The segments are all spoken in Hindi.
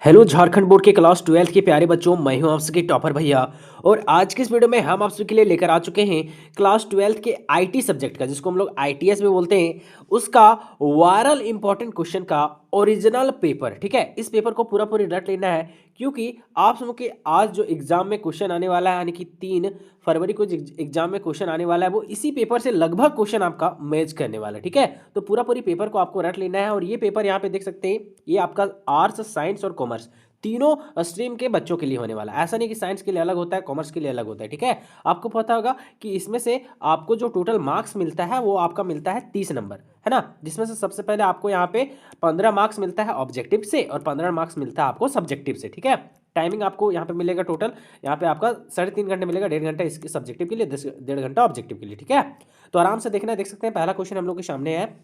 हेलो झारखंड बोर्ड के क्लास 12 के प्यारे बच्चों, मैं हूं आप सबके टॉपर भैया। और आज के इस वीडियो में हम आप सबके लिए लेकर आ चुके हैं क्लास 12 के आईटी सब्जेक्ट का, जिसको हम लोग आईटीएस में बोलते हैं, उसका वायरल इंपॉर्टेंट क्वेश्चन का ओरिजिनल पेपर। ठीक है, इस पेपर को पूरा पूरी रट लेना है, क्योंकि आप सबों के आज जो एग्जाम में क्वेश्चन आने वाला है, यानी कि 3 फरवरी को जो एग्जाम में क्वेश्चन आने वाला है, वो इसी पेपर से लगभग क्वेश्चन आपका मैच करने वाला है। ठीक है, तो पूरा पूरी पेपर को आपको रट लेना है। और ये पेपर यहाँ पे देख सकते हैं, ये आपका आर्ट्स, साइंस और कॉमर्स तीनों स्ट्रीम के बच्चों के लिए होने वाला है। ऐसा नहीं कि साइंस के लिए अलग होता है, कॉमर्स के लिए अलग होता है। ठीक है, आपको पता होगा कि इसमें से आपको जो टोटल मार्क्स मिलता है वो आपका मिलता है 30 नंबर, है ना, जिसमें से सबसे पहले आपको यहाँ पे 15 मार्क्स मिलता है ऑब्जेक्टिव से और 15 मार्क्स मिलता है आपको सब्जेक्टिव से। ठीक है, टाइमिंग आपको यहाँ पे मिलेगा टोटल, यहाँ पे आपका 3.5 घंटे मिलेगा, 1.5 घंटा इसके सब्जेक्टिव के लिए, 1.5 घंटा ऑब्जेक्टिव के लिए। ठीक है, तो आराम से देखना है, देख सकते हैं पहला क्वेश्चन हम लोग के सामने है।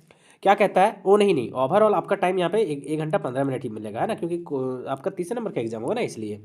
क्या कहता है, वो नहीं ओवरऑल आपका टाइम यहाँ पे 1 घंटा 15 मिनट ही मिलेगा, है ना, क्योंकि आपका 30 नंबर का एग्जाम होगा ना, इसलिए।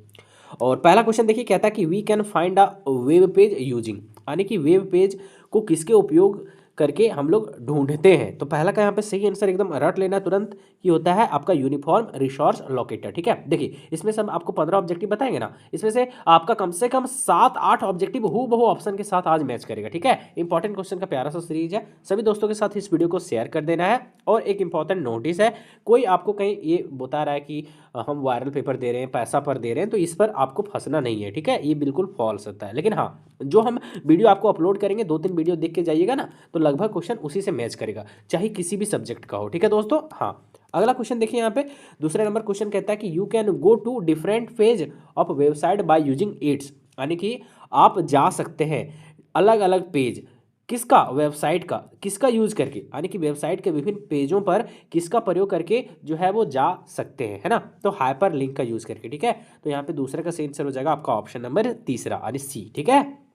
और पहला क्वेश्चन देखिए, कहता है कि we can find a web page using, यानी कि वेब पेज को किसके उपयोग करके हम लोग ढूंढते हैं। तो पहला का यहाँ पे सही आंसर एकदम रट लेना तुरंत, कि होता है आपका यूनिफॉर्म रिसोर्स लोकेटर। ठीक है, देखिए इसमें से हम आपको 15 ऑब्जेक्टिव बताएंगे ना, इसमें से आपका कम से कम 7-8 ऑब्जेक्टिव हूबहू ऑप्शन के साथ आज मैच करेगा। ठीक है, इंपॉर्टेंट क्वेश्चन का प्यारा सा सीरीज है, सभी दोस्तों के साथ इस वीडियो को शेयर कर देना है। और एक इंपॉर्टेंट नोटिस है, कोई आपको कहीं ये बता रहा है कि हम वायरल पेपर दे रहे हैं, पैसा पर दे रहे हैं, तो इस पर आपको फंसना नहीं है। ठीक है, ये बिल्कुल फॉल्स होता है। लेकिन हाँ, जो हम वीडियो आपको अपलोड करेंगे, 2-3 वीडियो देख के जाइएगा ना, तो लगभग क्वेश्चन उसी से मैच करेगा, चाहे किसी भी सब्जेक्ट का हो। ठीक है दोस्तों, हाँ, अगला क्वेश्चन देखिए यहाँ पे, दूसरे नंबर क्वेश्चन कहता है कि you can go to different page of website by using its, यानी कि आप जा सकते हैं अलग अलग पेज, किसका, वेबसाइट का, किसका यूज करके, यानी कि वेबसाइट के विभिन्न पेजों पर किसका प्रयोग करके जो है वो जा सकते हैं, है ना, तो हाइपर लिंक का यूज करके। ठीक है, तो यहाँ पे दूसरे का सही आंसर हो जाएगा आपका ऑप्शन नंबर तीसरा, यानी सी। ठीक है,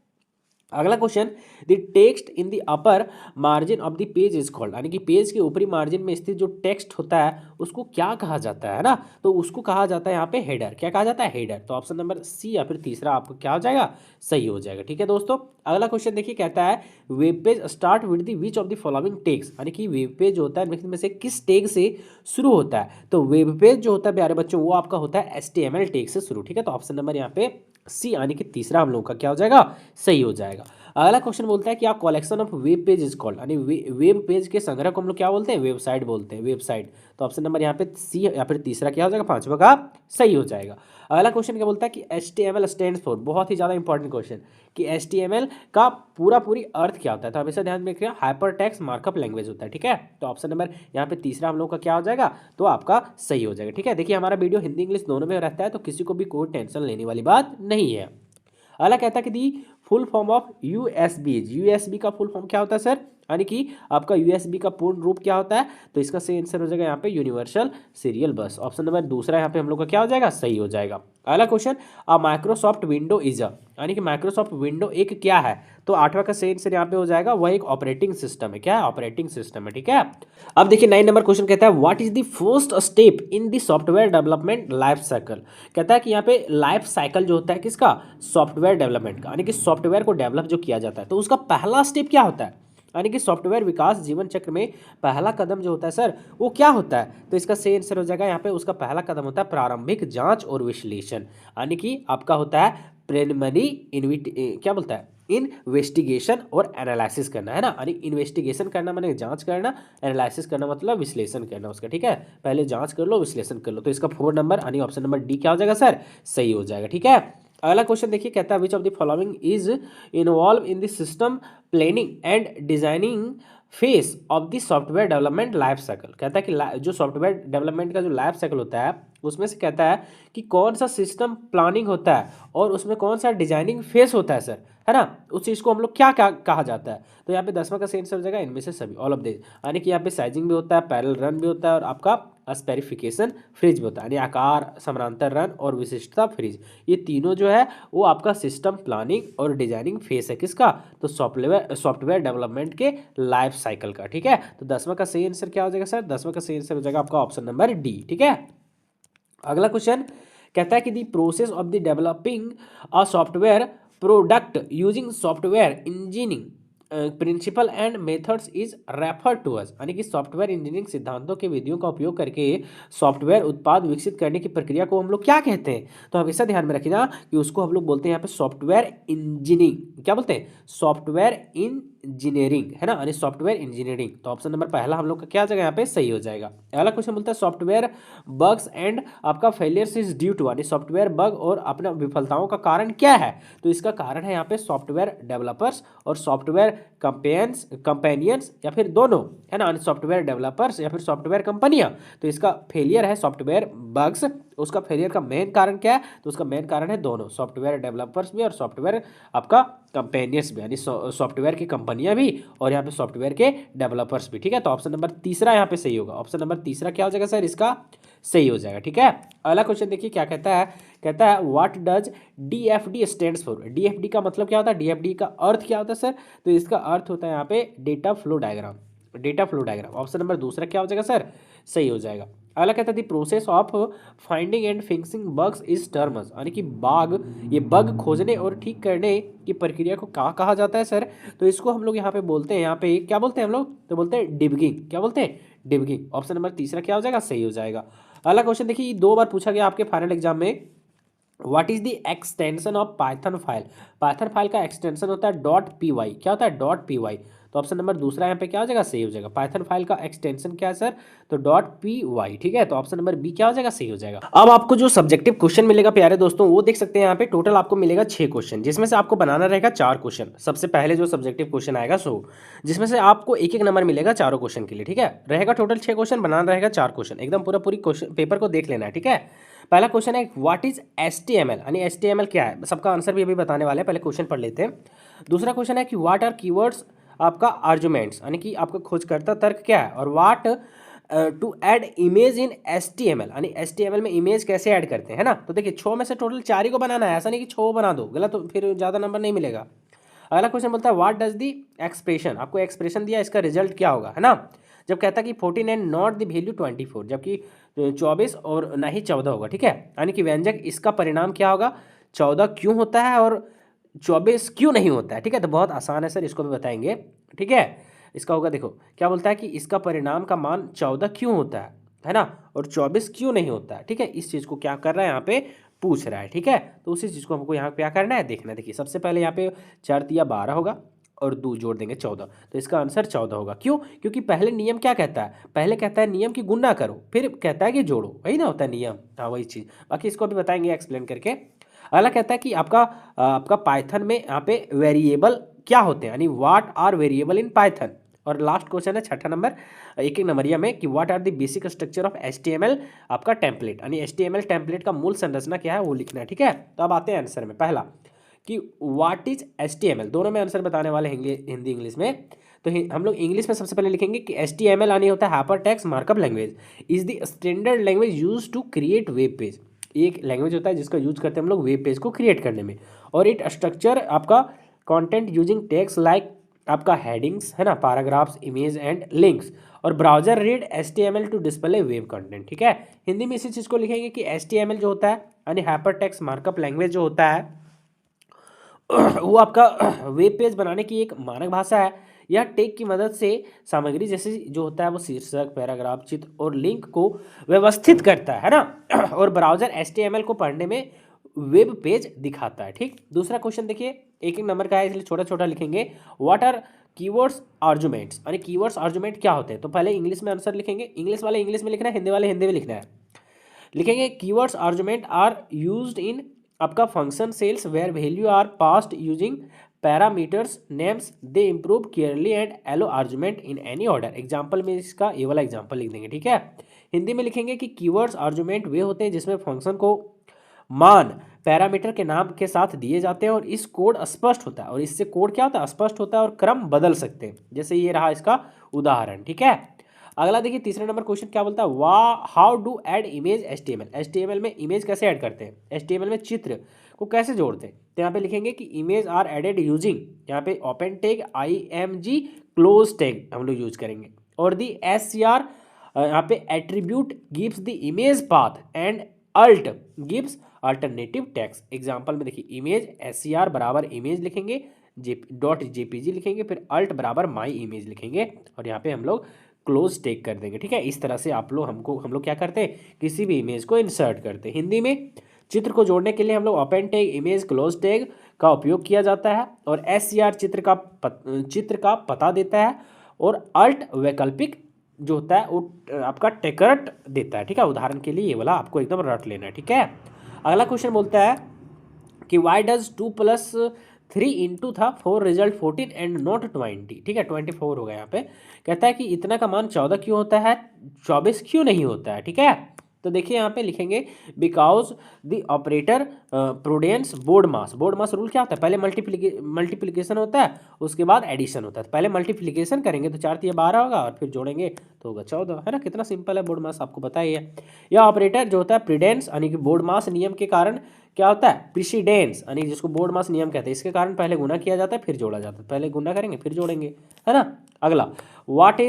अगला question, the text in the upper margin of the page is called, यानी कि पेज के ऊपरी मार्जिन में स्थित जो टेक्स्ट होता है उसको क्या कहा जाता है ना, तो उसको कहा जाता है यहाँ पे हेडर। क्या कहा जाता है, हेडर। तो ऑप्शन नंबर सी या फिर तीसरा आपको क्या हो जाएगा, सही हो जाएगा। ठीक है दोस्तों, अगला क्वेश्चन देखिए, कहता है web page start with the which of the following tags, यानी कि वेब पेज जो होता है इनमें से किस टैग से शुरू होता है। तो वेब पेज जो होता है प्यारे बच्चों, वो आपका होता है HTML टैग से शुरू। ठीक है, तो ऑप्शन नंबर यहाँ पे सी, यानी कि तीसरा हम लोग का क्या हो जाएगा, सही हो जाएगा। अगला क्वेश्चन बोलता है कि आप collection of web page is called, यानी वेब पेज के संग्रह को हम लोग क्या बोलते हैं, वेबसाइट बोलते हैं, वेबसाइट। तो ऑप्शन नंबर यहाँ पे सी या फिर तीसरा क्या हो जाएगा, पांचवा का सही हो जाएगा। अगला क्वेश्चन क्या बोलता है कि HTML स्टैंड्स फॉर, बहुत ही ज़्यादा इंपॉर्टेंट क्वेश्चन, कि HTML का पूरी अर्थ क्या होता है। तो हमेशा ध्यान में रखिएगा, हाइपर टेक्स्ट मार्कअप लैंग्वेज होता है। ठीक है, तो ऑप्शन नंबर यहाँ पे तीसरा हम लोग का क्या हो जाएगा, तो आपका सही हो जाएगा। ठीक है, देखिए हमारा वीडियो हिंदी इंग्लिश दोनों में रहता है, तो किसी को भी कोई टेंशन लेने वाली बात नहीं है। अगला कहता है कि the full form of USB, USB का फुल फॉर्म क्या होता है सर, यानी कि आपका यूएसबी का पूर्ण रूप क्या होता है। तो इसका सही आंसर हो जाएगा यहाँ पे यूनिवर्सल सीरियल बस। ऑप्शन नंबर दूसरा यहाँ पे हम लोग का क्या हो जाएगा, सही हो जाएगा। अगला question, a Microsoft window is a, यानी कि माइक्रोसॉफ्ट विंडो एक क्या है। तो आठवां का सही आंसर यहाँ पे हो जाएगा, वह एक ऑपरेटिंग सिस्टम है। क्या है, ऑपरेटिंग सिस्टम है। ठीक है, अब देखिए 9 नंबर क्वेश्चन कहता है what is the first step in the software development life cycle. कहता है कि यहाँ पे लाइफ साइकिल जो होता है किसका, सॉफ्टवेयर डेवलपमेंट का, यानी कि सॉफ्टवेयर को डेवलप जो किया जाता है, तो उसका पहला स्टेप क्या होता है, यानी कि सॉफ्टवेयर विकास जीवन चक्र में पहला कदम जो होता है सर, वो क्या होता है। तो इसका सही आंसर हो जाएगा यहाँ पे, उसका पहला कदम होता है प्रारंभिक जांच और विश्लेषण, यानी कि आपका होता है प्रिलिमिनरी क्या बोलता है, इन्वेस्टिगेशन और एनालिसिस करना, है ना, यानी इन्वेस्टिगेशन करना माने जांच करना, एनालिसिस करना मतलब विश्लेषण करना उसका। ठीक है, पहले जांच कर लो, विश्लेषण कर लो। तो इसका 4 नंबर यानी ऑप्शन नंबर डी क्या हो जाएगा सर, सही हो जाएगा। ठीक है, अगला क्वेश्चन देखिए, कहता है which of the following is involve in the system planning and designing face of the software development life cycle. कहता है कि जो सॉफ्टवेयर डेवलपमेंट का जो लाइफ साइकिल होता है, उसमें से कहता है कि कौन सा सिस्टम प्लानिंग होता है और उसमें कौन सा डिजाइनिंग फेस होता है सर, है ना, उस चीज़ को हम लोग क्या क्या कहा जाता है। तो यहाँ पे 10वां का सही आंसर हो जाएगा इनमें से सभी, ऑल ऑफ दिस, यानी कि यहाँ पे साइजिंग भी होता है, पैरेलल रन भी होता है, और आपका स्पेरिफिकेशन फ्रिज भी होता है, यानी आकार, समानांतर रन और विशिष्टता फ्रिज, ये तीनों जो है वो आपका सिस्टम प्लानिंग और डिजाइनिंग फेस है किसका, तो सॉफ्टवेयर डेवलपमेंट के लाइफ साइकिल का। ठीक है, तो 10वां का सही आंसर क्या हो जाएगा सर, 10वां का सही आंसर हो जाएगा आपका ऑप्शन नंबर डी। ठीक है, अगला क्वेश्चन कहता है कि the process of the developing a software product using software engineering principle and methods is refer to us, यानी कि सॉफ्टवेयर इंजीनियरिंग सिद्धांतों के विधियों का उपयोग करके सॉफ्टवेयर उत्पाद विकसित करने की प्रक्रिया को हम लोग क्या कहते हैं? तो हमेशा ध्यान में रखना कि उसको हम लोग बोलते हैं यहाँ पे सॉफ्टवेयर इंजीनियरिंग। क्या बोलते हैं? सॉफ्टवेयर इंजीनियरिंग, है ना, यानी सॉफ्टवेयर इंजीनियरिंग। तो ऑप्शन नंबर पहला हम लोग का क्या जगह यहाँ पे सही हो जाएगा। अगला क्वेश्चन बोलता है सॉफ्टवेयर बग्स एंड आपका फेलियर्स इज ड्यू टू, यानी सॉफ्टवेयर बग और अपना विफलताओं का कारण क्या है? तो इसका कारण है यहाँ पे सॉफ्टवेयर डेवलपर्स और सॉफ्टवेयर कंपेनियंस या फिर दोनों, है ना, सॉफ्टवेयर डेवलपर्स या फिर सॉफ्टवेयर कंपनियां। तो इसका फेलियर है सॉफ्टवेयर बग्स। उसका फेलियर का मेन कारण क्या है? तो उसका मेन कारण है दोनों, सॉफ्टवेयर डेवलपर्स भी और सॉफ्टवेयर आपका कंपेनियंस भी, यानी सॉफ्टवेयर की कंपनियां भी और यहाँ पे सॉफ्टवेयर के डेवलपर्स भी। ठीक है, तो ऑप्शन नंबर तीसरा यहाँ पे सही होगा। ऑप्शन नंबर तीसरा क्या हो जाएगा सर? इसका सही हो जाएगा। ठीक है, अगला क्वेश्चन देखिए क्या कहता है। कहता है what does DFD stands for. DFD का मतलब क्या होता है? डीएफडी का अर्थ क्या होता है सर? तो इसका अर्थ होता है यहाँ पे data flow diagram. Data flow diagram. Option number दूसरा क्या हो जाएगा सर? सही हो जाएगा। अगला कहता है the process of finding and fixing bugs is terms, यानी कि ये बग खोजने और ठीक करने की प्रक्रिया को क्या कहा जाता है सर? तो इसको हम लोग यहाँ पे बोलते हैं, यहाँ पे क्या बोलते हैं हम लोग? तो बोलते हैं डिबगिंग। क्या बोलते हैं? डिबगिंग। ऑप्शन नंबर तीसरा क्या हो जाएगा? सही हो जाएगा। अगला क्वेश्चन देखिए, ये 2 बार पूछा गया आपके फाइनल एग्जाम में। What is the extension of Python file. Python file का एक्सटेंशन होता है डॉट पी वाई। क्या होता है? Dot P Y. तो ऑप्शन नंबर दूसरा यहाँ पे क्या हो जाएगा? सही हो जाएगा। पाइथन फाइल का एक्सटेंशन क्या है सर? तो डॉट पी वाई। ठीक है, तो ऑप्शन नंबर बी क्या हो जाएगा? सही हो जाएगा। अब आपको जो सब्जेक्टिव क्वेश्चन मिलेगा प्यारे दोस्तों, वो देख सकते हैं यहाँ पे। टोटल आपको मिलेगा 6 क्वेश्चन, जिसमें से आपको बनाना रहेगा 4 क्वेश्चन। सबसे पहले जो सब्जेक्टिव क्वेश्चन आएगा जिसमें से आपको एक एक नंबर मिलेगा चारों क्वेश्चन के लिए। ठीक है, रहेगा टोटल 6 क्वेश्चन, बनाना रहेगा 4 क्वेश्चन। एकदम पूरी क्वेश्चन पेपर को देख लेना है। ठीक है, पहला क्वेश्चन है व्हाट इज HTML, यानी HTML क्या है? सबका आंसर भी अभी बताने वाले हैं, पहले क्वेश्चन पढ़ लेते हैं। दूसरा क्वेश्चन है कि व्हाट आर कीवर्ड्स आपका आर्गुमेंट्स, यानी कि आपका खोजकर्ता तर्क क्या है? और what to add image in HTML, यानी HTML में इमेज कैसे ऐड करते हैं, है ना। तो देखिए 6 में से टोटल 4 ही को बनाना है, ऐसा नहीं कि 6 बना दो, गलत तो फिर ज़्यादा नंबर नहीं मिलेगा। अगला क्वेश्चन बोलता है व्हाट डज दी एक्सप्रेशन, आपको एक्सप्रेशन दिया, इसका रिजल्ट क्या होगा, है ना। जब कहता है कि 14 एंड नॉट द वैल्यू 24, जबकि 24 और ना ही 14 होगा। ठीक है, यानी कि व्यंजक इसका परिणाम क्या होगा? 14 क्यों होता है और 24 क्यों नहीं होता है? ठीक है, तो बहुत आसान है सर, इसको भी बताएंगे। ठीक है, इसका होगा, देखो क्या बोलता है कि इसका परिणाम का मान 14 क्यों होता है ना, और 24 क्यों नहीं होता है। ठीक है, इस चीज़ को क्या कर रहा है यहाँ पे पूछ रहा है। ठीक है, तो उसी चीज़ को हमको यहाँ पे क्या करना है, देखना है। देखिए सबसे पहले यहाँ पे 4 तिया 12 होगा और 2 जोड़ देंगे 14, तो इसका आंसर 14 होगा। क्यों? क्योंकि पहले नियम क्या कहता है? पहले कहता है नियम की गुणा करो, फिर कहता है कि जोड़ो, वही ना होता है नियम। हाँ, वही चीज़। बाकी इसको भी बताएंगे एक्सप्लेन करके। अगला कहता है कि आपका पाइथन में यहाँ पे वेरिएबल क्या होते हैं, यानी what are variable in Python. और लास्ट क्वेश्चन है छठा नंबर, एक एक नंबरिया में, कि what are the basic structure of HTML आपका टेम्पलेट, यानी HTML टेम्पलेट का मूल संरचना क्या है वो लिखना है। ठीक है, तो अब आते हैं आंसर में। पहला कि व्हाट इज HTML, दोनों में आंसर बताने वाले हिंदी इंग्लिश में। तो हम लोग इंग्लिश में सबसे पहले लिखेंगे कि HTML यानी होता है hyper text markup language, is the standard language use to create web page. एक लैंग्वेज होता है जिसका यूज करते हैं हम लोग वेब पेज को क्रिएट करने में। और इट स्ट्रक्चर आपका कंटेंट यूजिंग टेक्स्ट लाइक आपका हेडिंग्स, है ना, पैराग्राफ्स, इमेज एंड लिंक्स। और browser read HTML to display web content. ठीक है, हिंदी में इसी चीज़ को लिखेंगे कि HTML जो होता है यानी हाइपर टेक्स्ट मार्कअप लैंग्वेज जो होता है वो आपका वेब पेज बनाने की एक मानक भाषा है। यह टेक की मदद से सामग्री जैसे जो होता है वो शीर्षक, पैराग्राफ, चित्र और लिंक को व्यवस्थित करता है ना। और ब्राउजर HTML को पढ़ने में वेब पेज दिखाता है। ठीक, दूसरा क्वेश्चन देखिए, एक एक नंबर का है इसलिए छोटा छोटा लिखेंगे। व्हाट आर कीवर्ड्स आर्गुमेंट्स, यानी कीवर्ड्स आर्गुमेंट क्या होते हैं? तो पहले इंग्लिश में आंसर लिखेंगे, इंग्लिश वाले इंग्लिश में लिखना है, हिंदी वाले हिंदी में लिखना है। लिखेंगे keywords argument are used in आपका function calls where value are passed using parameters names they improve clearly and allow argument in any order. Example में इसका ये वाला एग्जाम्पल लिख देंगे। ठीक है, हिंदी में लिखेंगे कि कीवर्ड्स आर्गुमेंट वे होते हैं जिसमें फंक्शन को मान पैरामीटर के नाम के साथ दिए जाते हैं और इस कोड स्पष्ट होता है, और इससे कोड क्या होता है? स्पष्ट होता है और क्रम बदल सकते हैं, जैसे ये रहा इसका उदाहरण। ठीक है, अगला देखिए तीसरा नंबर क्वेश्चन क्या बोलता है, how do add image HTML। HTML में इमेज कैसे ऐड करते हैं? HTML में चित्र को कैसे जोड़ते हैं? तो यहाँ पे लिखेंगे कि इमेज आर एडेड यूजिंग, यहाँ पे open tag, IMG, close tag हम लोग यूज करेंगे। और दी SCR यहाँ पे attribute gives the image path and alt gives alternative text. Example में देखिए इमेज SCR बराबर इमेज लिखेंगे, .jpg लिखेंगे, फिर अल्ट बराबर माई इमेज लिखेंगे और यहाँ पे हम लोग क्लोज टैग कर देंगे। ठीक है, इस तरह से आप लोग हम लोग क्या करते हैं, किसी भी इमेज को इंसर्ट करते हैं। हिंदी में चित्र को जोड़ने के लिए हम लोग open tag, image, close tag का उपयोग किया जाता है और SCR चित्र का पता देता है और अल्ट वैकल्पिक जो होता है वो आपका टेकर्ट देता है। ठीक है, उदाहरण के लिए ये वाला आपको एकदम रट लेना है। ठीक है, अगला क्वेश्चन बोलता है कि वाई डज 2+3 इंटू था 4 रिजल्ट 14 एंड नॉट 20। ठीक है, 24 होगा यहाँ पे। कहता है कि इतना का मान 14 क्यों होता है, 24 क्यों नहीं होता है। ठीक है, तो देखिए यहाँ पे लिखेंगे because the operator prudence board mass rule क्या होता है, पहले मल्टीप्लिकेशन होता है उसके बाद एडिशन होता है। पहले मल्टीप्लिकेशन करेंगे तो 4 × 12 होगा और फिर जोड़ेंगे तो होगा 14, है ना। कितना सिंपल है, बोर्ड मास आपको पता ही है। यह ऑपरेटर जो होता है प्रीडेंस यानी कि बोर्ड मास नियम के कारण क्या होता है, प्रीसीडेंस यानी जिसको बोर्ड मास नियम कहते हैं, इसके कारण पहले गुना किया जाता है फिर जोड़ा जाता है। पहले गुना करेंगे फिर जोड़ेंगे, है ना। अगला what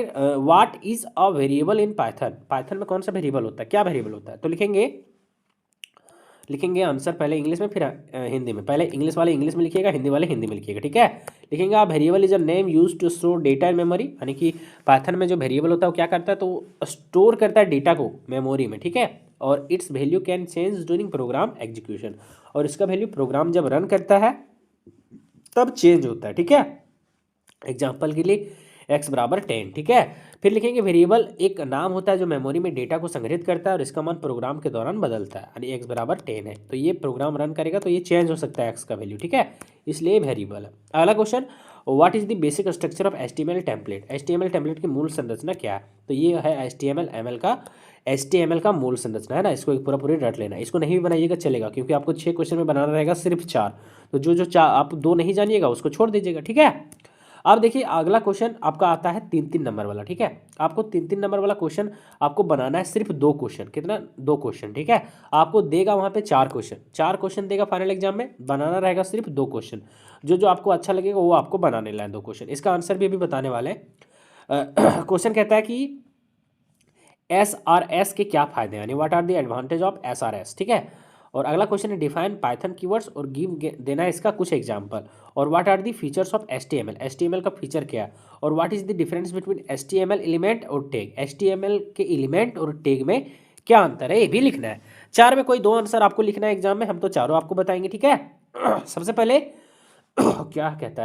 is a variable in Python, Python में कौन सा वेरिएबल होता है, क्या वेरिएबल होता है। तो लिखेंगे आंसर पहले इंग्लिश में फिर हिंदी में। पहले इंग्लिश वाले इंग्लिश में लिखिएगा, हिंदी वाले हिंदी में लिखिएगा। ठीक है, लिखेंगे आप variable is a name use to store data in memory, यानी कि पाइथन में जो वेरिएबल होता है वो क्या करता है, तो स्टोर करता है डेटा को मेमोरी में। ठीक है, और it's value can change during program execution, और इसका वैल्यू प्रोग्राम जब रन करता है तब चेंज होता है। ठीक है, एग्जाम्पल के लिए x बराबर 10। ठीक है, फिर लिखेंगे वेरिएबल एक नाम होता है जो मेमोरी में डेटा को संग्रहित करता है और इसका मान प्रोग्राम के दौरान बदलता है, यानी x बराबर 10 है तो ये प्रोग्राम रन करेगा तो ये चेंज हो सकता है x का वैल्यू। ठीक है, इसलिए वेरिएबल है। अगला question, what is the basic structure of HTML template, HTML template की मूल संरचना क्या है। तो ये है HTML का मूल संरचना, है ना। इसको एक पूरी रट लेना, इसको नहीं भी बनाइएगा चलेगा क्योंकि आपको 6 क्वेश्चन में बनाना रहेगा सिर्फ 4, तो जो चार आप 2 नहीं जानिएगा उसको छोड़ दीजिएगा। ठीक है, अब देखिए अगला क्वेश्चन आपका आता है 3-3 नंबर वाला। ठीक है, आपको 3-3 नंबर वाला क्वेश्चन आपको बनाना है सिर्फ 2 क्वेश्चन, कितना 2 क्वेश्चन। ठीक है, आपको देगा वहाँ पे 4 क्वेश्चन देगा फाइनल एग्जाम में, बनाना रहेगा सिर्फ 2 क्वेश्चन। जो आपको अच्छा लगेगा वो आपको बनाने लाए 2 क्वेश्चन, इसका आंसर भी अभी बताने वाले हैं। क्वेश्चन कहता है कि SRS के क्या फायदे हैं, यानी what are the advantage of SRS। ठीक है, और अगला क्वेश्चन है डिफाइन पाइथन कीवर्ड्स और गिव देना है इसका कुछ एग्जांपल, और what are the features of HTML का फीचर क्या है, और what is the difference between HTML element और टैग, HTML के एलिमेंट और टैग में क्या अंतर है, ये भी लिखना है। 4 में कोई 2 आंसर आपको लिखना है एग्जाम में, हम तो चारों आपको बताएंगे। ठीक है, सबसे पहले क्या कहता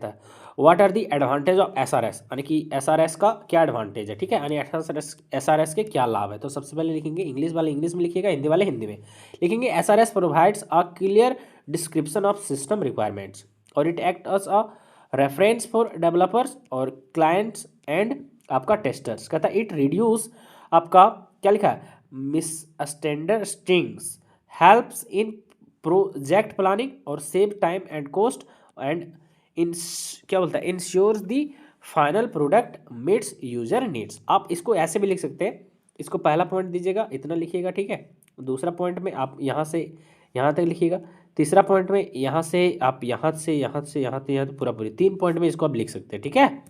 है what are the advantage of SRS, यानी कि SRS का क्या एडवांटेज है। ठीक है, यानी SRS के क्या लाभ है। तो सबसे पहले लिखेंगे इंग्लिश वाले इंग्लिश में लिखिएगा, हिंदी वाले हिंदी में लिखेंगे। SRS provides a clear description of system requirements और it act as a reference for developers और क्लाइंट्स एंड आपका टेस्टर्स। कहता है इट रिड्यूस आपका क्या लिखा है miss strings, helps in project planning और save time and cost and क्या बोलता है ensures the final product meets user needs. आप इसको ऐसे भी लिख सकते हैं, इसको पहला पॉइंट दीजिएगा इतना लिखिएगा। ठीक है, दूसरा पॉइंट में आप यहाँ से यहाँ तक लिखिएगा, तीसरा पॉइंट में यहाँ से आप यहाँ तक पूरी 3 पॉइंट में इसको आप लिख सकते हैं। ठीक है,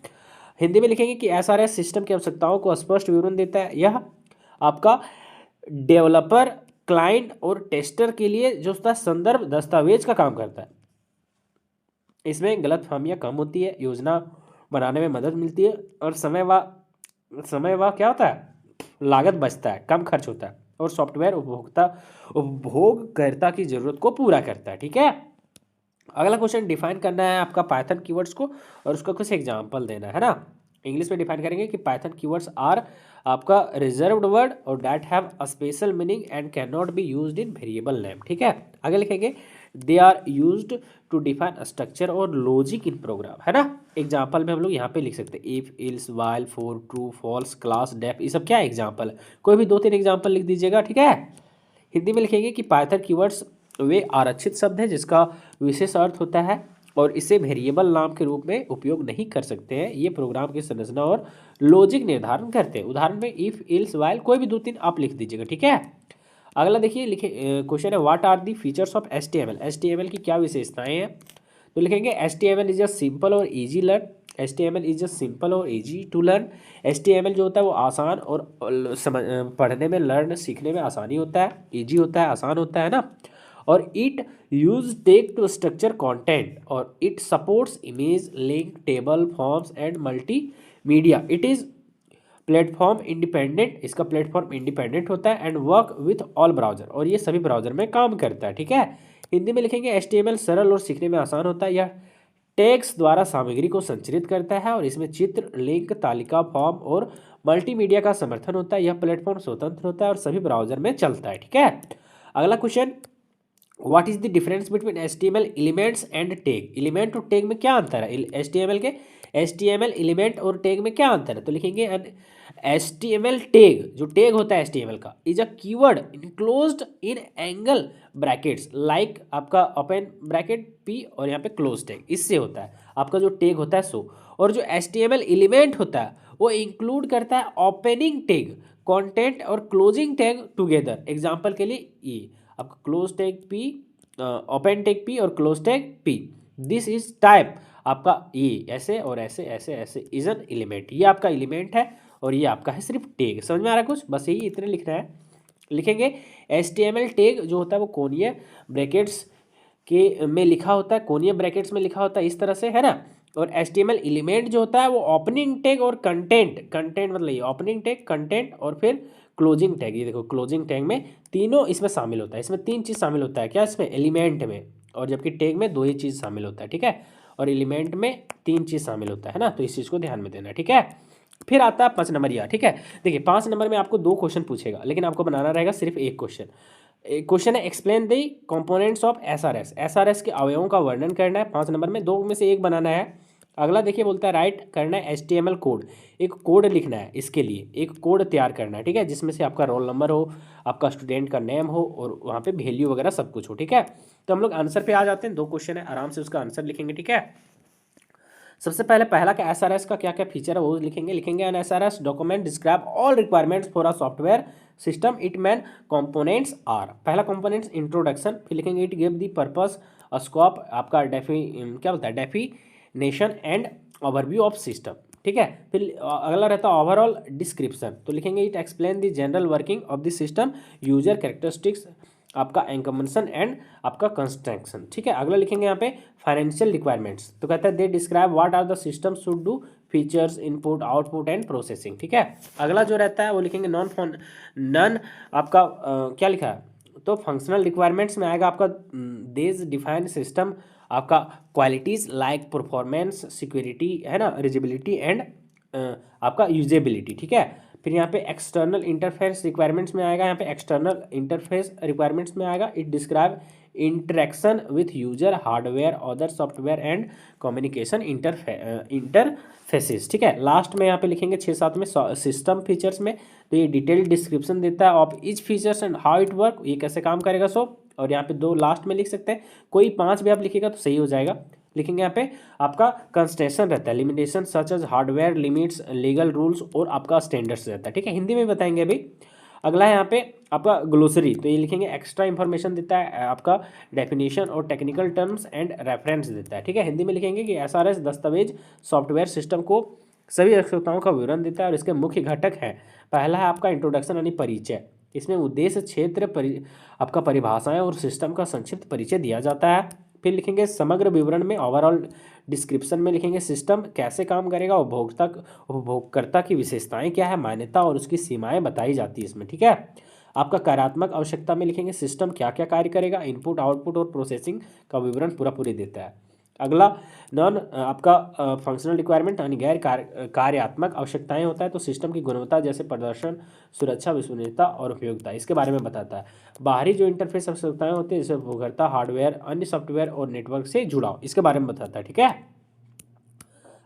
हिंदी में लिखेंगे कि SRS सिस्टम की आवश्यकताओं को स्पष्ट विवरण देता है। यह आपका डेवलपर, क्लाइंट और टेस्टर के लिए जो संदर्भ दस्तावेज का काम करता है। इसमें गलतफहमियां कम होती है, योजना बनाने में मदद मिलती है और समय व क्या होता है लागत बचता है, कम खर्च होता है और सॉफ्टवेयर उपभोगकर्ता की जरूरत को पूरा करता है। ठीक है, अगला क्वेश्चन डिफाइन करना है आपका पाइथन कीवर्ड्स को और उसका कुछ एग्जांपल देना है ना। इंग्लिश में डिफाइन करेंगे कि पाइथन कीवर्ड्स आर आपका रिजर्व्ड वर्ड और that have a special meaning and can not be used in variable name. ठीक है, आगे लिखेंगे they are used to define structure और लॉजिक इन प्रोग्राम, है ना। एग्जाम्पल में हम लोग यहाँ पे लिख सकते हैं if, else, while, for, true, false, class, def, ये सब क्या एग्जाम्पल है। कोई भी 2-3 एग्जाम्पल लिख दीजिएगा। ठीक है, हिंदी में लिखेंगे कि पाइथन कीवर्ड्स वे आरक्षित शब्द है जिसका विशेष अर्थ होता है और इसे वेरिएबल नाम के रूप में उपयोग नहीं कर सकते हैं। ये प्रोग्राम की संरचना और लॉजिक निर्धारण करते हैं। उदाहरण में इफ, इल्स, वाइल, कोई भी 2-3 आप लिख दीजिएगा। ठीक है, अगला देखिए क्वेश्चन है what are the features of HTML की क्या विशेषताएं हैं। तो लिखेंगे HTML इज अ सिंपल और easy learn, HTML is a simple और ईजी टू लर्न। HTML जो होता है वो आसान और पढ़ने में, लर्न सीखने में आसानी होता है, ईजी होता है, आसान होता है ना। और it use tag to structure content और it supports image link table forms and multimedia. It is platform independent, इसका प्लेटफॉर्म इंडिपेंडेंट होता है and work with all browser, और ये सभी ब्राउजर में काम करता है। ठीक है, हिंदी में लिखेंगे HTML सरल और सीखने में आसान होता है। यह टैग्स द्वारा सामग्री को संचारित करता है और इसमें चित्र लिंक तालिका फॉर्म और मल्टीमीडिया का समर्थन होता है। यह प्लेटफॉर्म स्वतंत्र होता है और सभी ब्राउजर में चलता है। ठीक है, अगला question, what is the difference between HTML elements and tag. Element और टैग में क्या अंतर है, HTML एलिमेंट और टैग में क्या अंतर है? तो लिखेंगे HTML टैग, जो टैग होता है HTML का, is a keyword enclosed in angle brackets like आपका ओपन ब्रैकेट P और यहाँ पे क्लोज टैग, इससे होता है आपका जो टैग होता है सो। और जो HTML एलिमेंट होता है वो इंक्लूड करता है ओपनिंग टैग, कंटेंट और क्लोजिंग टैग टुगेदर। एग्जाम्पल के लिए ये आपका close tag P, open tag P और close tag P। This is type आपका ये ऐसे और ऐसे ऐसे ऐसे इज एन एलिमेंट, ये आपका एलिमेंट है और ये आपका है सिर्फ टैग। समझ में आ रहा है कुछ? बस यही इतने लिखना है। लिखेंगे HTML टैग जो होता है वो कोनीय ब्रैकेट्स के में लिखा होता है, कोनीय ब्रैकेट्स में लिखा होता है इस तरह से, है ना। और HTML एलिमेंट जो होता है वो ओपनिंग टैग और कंटेंट मतलब ये ओपनिंग टैग, कंटेंट और फिर क्लोजिंग टैग। ये देखो क्लोजिंग टैग में तीनों इसमें शामिल होता है, इसमें तीन चीज़ शामिल होता है क्या, इसमें एलिमेंट में, और जबकि टैग में दो ही चीज़ शामिल होता है। ठीक है, और एलिमेंट में तीन चीज़ शामिल होता है ना, तो इस चीज़ को ध्यान में देना। ठीक है, फिर आता है 5 नंबर या। ठीक है, देखिए 5 नंबर में आपको 2 क्वेश्चन पूछेगा, लेकिन आपको बनाना रहेगा सिर्फ एक क्वेश्चन। एक क्वेश्चन है explain the components of SRS के अवयवों का वर्णन करना है 5 नंबर में, 2 में से एक बनाना है। अगला देखिए बोलता है राइट करना है HTML कोड, एक कोड लिखना है, इसके लिए एक कोड तैयार करना है। ठीक है, जिसमें से आपका रोल नंबर हो, आपका स्टूडेंट का नेम हो और वहाँ पे वैल्यू वगैरह सब कुछ हो। ठीक है, तो हम लोग आंसर पे आ जाते हैं। 2 क्वेश्चन है, आराम से उसका आंसर लिखेंगे। ठीक है, सबसे पहले पहला का SRS का क्या क्या फीचर है वो लिखेंगे an SRS document describe all requirements for a software system it main components are. पहला कंपोनेंट्स इंट्रोडक्शन, फिर लिखेंगे it give the purpose scope आपका क्या बोलता है definition and overview of system. ठीक है, फिर अगला रहता है ओवरऑल डिस्क्रिप्शन, तो लिखेंगे it explain the general working of the system user characteristics आपका एनकम्बेंसन एंड आपका कंस्ट्रक्शन। ठीक है, अगला लिखेंगे यहाँ पे फाइनेंशियल रिक्वायरमेंट्स, तो कहता है they describe what are the system should do features input output and processing. ठीक है, अगला जो रहता है वो लिखेंगे नॉन आपका क्या लिखा है, तो फंक्शनल रिक्वायरमेंट्स में आएगा आपका देज डिफाइंड सिस्टम आपका क्वालिटीज लाइक परफॉर्मेंस सिक्योरिटी, है ना, रिजिबिलिटी एंड आपका यूजेबिलिटी। ठीक है, फिर यहाँ पे एक्सटर्नल इंटरफेस रिक्वायरमेंट्स में आएगा, यहाँ पे एक्सटर्नल इंटरफेस रिक्वायरमेंट्स में आएगा it describe interaction with user hardware other software and communication interfaces. ठीक है, लास्ट में यहाँ पे लिखेंगे 6-7 में सिस्टम फीचर्स में, तो ये डिटेल्ड डिस्क्रिप्शन देता है of each features and how it work, ये कैसे काम करेगा सो। और यहाँ पे 2 लास्ट में लिख सकते हैं, कोई 5 भी आप लिखेगा तो सही हो जाएगा। लिखेंगे यहाँ पे आपका कंस्ट्रेशन रहता है, limitation such as hardware limits legal rules और आपका स्टैंडर्ड्स रहता है। ठीक है, हिंदी में बताएंगे अभी। अगला है यहाँ पे आपका ग्लोसरी, तो ये लिखेंगे एक्स्ट्रा इंफॉर्मेशन देता है आपका डेफिनेशन और टेक्निकल टर्म्स एंड रेफरेंस देता है। ठीक है, हिंदी में लिखेंगे कि SRS दस्तावेज सॉफ्टवेयर सिस्टम को सभी आवश्यकताओं का विवरण देता है और इसके मुख्य घटक हैं। पहला है आपका इंट्रोडक्शन यानी परिचय, इसमें उद्देश्य क्षेत्र आपका परिभाषाएं और सिस्टम का संक्षिप्त परिचय दिया जाता है। फिर लिखेंगे समग्र विवरण में ओवरऑल डिस्क्रिप्शन में लिखेंगे सिस्टम कैसे काम करेगा, उपभोक्ता की विशेषताएं क्या है, मान्यता और उसकी सीमाएं बताई जाती है इसमें। ठीक है, आपका कार्यात्मक आवश्यकता में लिखेंगे सिस्टम क्या क्या कार्य करेगा, इनपुट आउटपुट और प्रोसेसिंग का विवरण पूरी देता है। अगला नॉन आपका फंक्शनल रिक्वायरमेंट यानी गैर कार्यात्मक आवश्यकताएं होता है, तो सिस्टम की गुणवत्ता जैसे प्रदर्शन सुरक्षा विश्वसनीयता और उपयोगिता इसके बारे में बताता है। बाहरी जो इंटरफेस आवश्यकताएं होती है जैसे उपभोक्ता हार्डवेयर अन्य सॉफ्टवेयर और नेटवर्क से जुड़ाव इसके बारे में बताता है। ठीक है,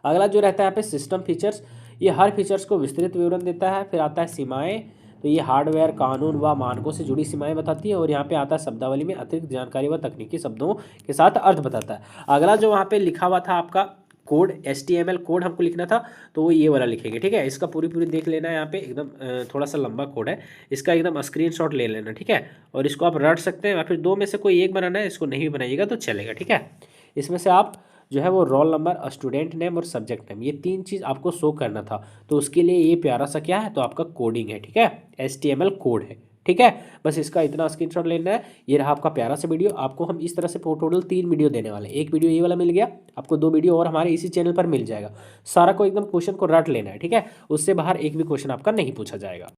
अगला जो रहता है यहाँ पे सिस्टम फीचर्स, ये हर फीचर्स को विस्तृत विवरण देता है। फिर आता है सीमाएं, तो ये हार्डवेयर कानून व मानकों से जुड़ी सीमाएं बताती है। और यहाँ पे आता है शब्दावली में अतिरिक्त जानकारी व तकनीकी शब्दों के साथ अर्थ बताता है। अगला जो वहाँ पे लिखा हुआ था आपका कोड HTML कोड हमको लिखना था, तो वो ये वाला लिखेंगे। ठीक है, इसका पूरी देख लेना है, यहाँ पे एकदम थोड़ा सा लंबा कोड है, इसका एकदम स्क्रीनशॉट ले लेना। ठीक है, और इसको आप रट सकते हैं या फिर 2 में से कोई एक बनाना है, इसको नहीं बनाइएगा तो चलेगा। ठीक है, इसमें से आप जो है वो रोल नंबर स्टूडेंट नेम और सब्जेक्ट नेम ये 3 चीज़ आपको शो करना था, तो उसके लिए ये प्यारा सा क्या है, तो आपका कोडिंग है। ठीक है, HTML कोड है। ठीक है। बस इसका इतना स्क्रीनशॉट लेना है। ये रहा आपका प्यारा सा वीडियो। आपको हम इस तरह से टोटल 3 वीडियो देने वाले हैं। एक वीडियो ये वाला मिल गया, आपको 2 वीडियो और हमारे इसी चैनल पर मिल जाएगा। सारा को एकदम क्वेश्चन को रट लेना है, ठीक है। उससे बाहर एक भी क्वेश्चन आपका नहीं पूछा जाएगा।